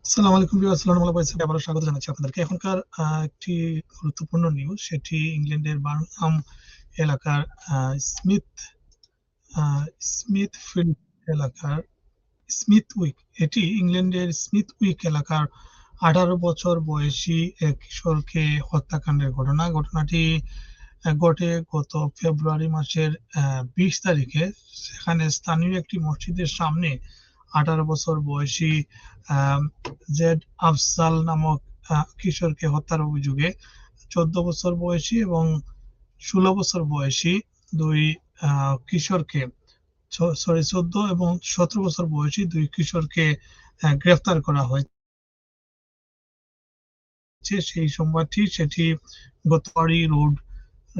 আসসালামু আলাইকুম ভিউয়ার্স, সালাম আলাইকুম। আবারও স্বাগত জানাচ্ছি আপনাদেরকে। এখনকার একটি গুরুত্বপূর্ণ নিউজ, সেটি ইংল্যান্ডের বার্মিংহাম এলাকার স্মিথ স্মিথফিল্ড এলাকার স্মিথউইক। এটি ইংল্যান্ডের স্মিথউইক এলাকার 18 বছর বয়সী এক কিশোরকে হত্যাকাণ্ডের ঘটনা। ঘটনাটি ঘটে গত ফেব্রুয়ারি মাসের 20 তারিখে। সেখানে স্থানীয় একটি মসজিদের সামনে 18 বছর বয়সী জেড আফজাল নামক কিশোরকে হত্যার অভিযোগে 14 বছর বয়সী এবং 16 বছর বয়সী দুই কিশোরকে 14 এবং 17 বছর বয়সী দুই কিশোরকে গ্রেফতার করা হয়েছে। সেই সোমবারটি সেটি গোতবাড়ি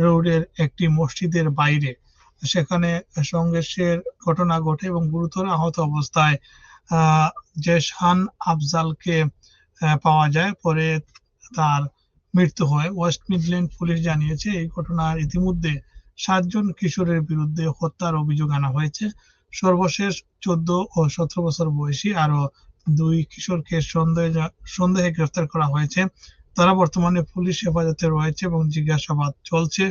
রোডের একটি মসজিদের বাইরে। সেখানে সংঘর্ষের ঘটনা ঘটে এবং গুরুতর আহত অবস্থায় জেশান আফজালকে পাওয়া যায়। পরে তার মৃত্যু হয়। ওয়েস্ট মিডল্যান্ড পুলিশ জানিয়েছে, এই ঘটনার ইতিমধ্যে 7 জন কিশোরের বিরুদ্ধে হত্যার অভিযোগ আনা হয়েছে। সর্বশেষ 14 ও 17 বছর বয়সী আরো দুই কিশোরকে সন্দেহে গ্রেফতার করা হয়েছে। তারা বর্তমানে পুলিশ হেফাজতে রয়েছে এবং জিজ্ঞাসাবাদ চলছে।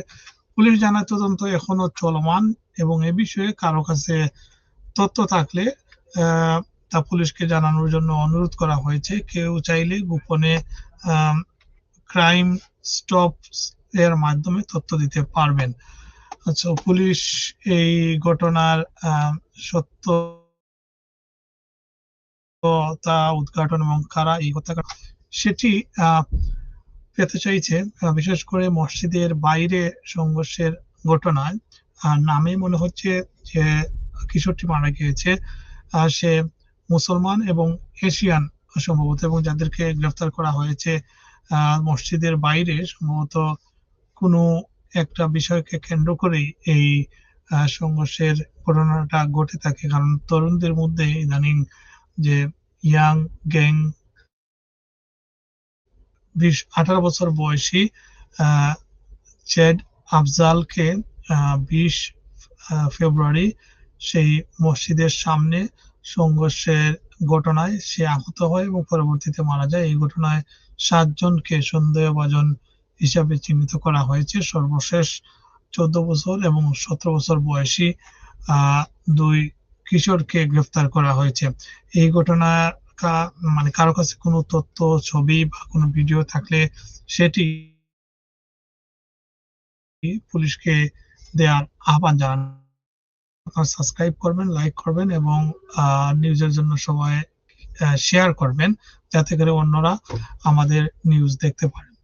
পুলিশ জানায় তদন্ত এখনো চলমান এবং এ বিষয়ে কারো কাছে তথ্য থাকলে তা পুলিশকে জানানোর জন্য অনুরোধ করা হয়েছে। কেউ চাইলে গোপনে ক্রাইম স্টপস এর মাধ্যমে তথ্য দিতে পারবেন। আচ্ছা, পুলিশ এই ঘটনার সত্যতা উদ্ঘাটন এবং কারা এই হত্যাকাণ্ড সেটি পেতে চাইছে। বিশেষ করে মসজিদের বাইরে সংঘর্ষের ঘটনায় নামে মনে হচ্ছে যে কিশোরটি মারা গিয়েছে সে মুসলমান এবং এশিয়ান সম্ভবত, এবং যাদেরকে গ্রেফতার করা হয়েছে মসজিদের বাইরে সম্ভবত কোনো একটা বিষয়কে কেন্দ্র করেই এই সংঘর্ষের ঘটনাটা ঘটে থাকে। কারণ তরুণদের মধ্যে ইদানিং যে ইয়াং গ্যাং 18 বছর বয়সী জেড আফজালকে 20 ফেব্রুয়ারি সেই মসজিদের সামনে সংঘর্ষের ঘটনায় সে আহত হয় এবং পরবর্তীতে মারা যায়। এই ঘটনায় 7 জনকে সন্দেহভাজন হিসাবে চিহ্নিত করা হয়েছে। সর্বশেষ 14 বছর এবং 17 বছর বয়সী দুই কিশোরকে গ্রেফতার করা হয়েছে। এই ঘটনা মানে কারো কাছে কোনো তথ্য, ছবি বা কোনো ভিডিও থাকলে সেটি পুলিশকে দেওয়ার আহ্বান জানান। আপনারা সাবস্ক্রাইব করবেন, লাইক করবেন এবং নিউজের জন্য সবাই শেয়ার করবেন, যাতে করে অন্যরা আমাদের নিউজ দেখতে পারেন।